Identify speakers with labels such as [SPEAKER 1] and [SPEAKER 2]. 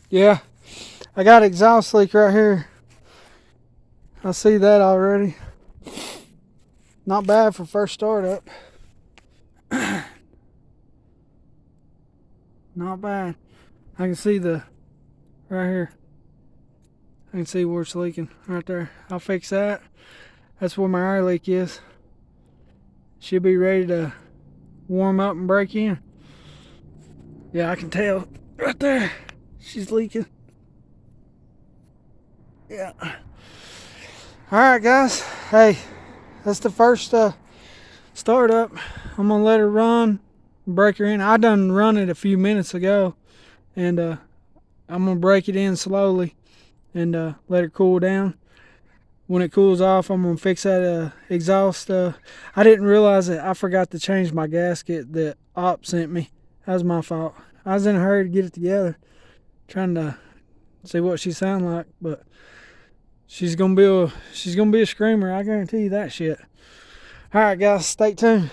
[SPEAKER 1] Yeah, I got exhaust leak right here. I see that already. Not bad for first startup. Not bad. I can see the right here. I can see where it's leaking right there. I'll fix that. That's where my air leak is. Should be ready to warm up and break in. Yeah, I can tell right there. She's leaking. Yeah. All right, guys. Hey, that's the first startup. I'm gonna let her run, break her in. I done run it a few minutes ago, and I'm gonna break it in slowly and let it cool down. When it cools off, I'm gonna fix that exhaust. I didn't realize that I forgot to change my gasket that Op sent me. That was my fault. I was in a hurry to get it together, trying to see what she sound like, but she's gonna be a screamer. I guarantee you that shit. All right, guys, stay tuned.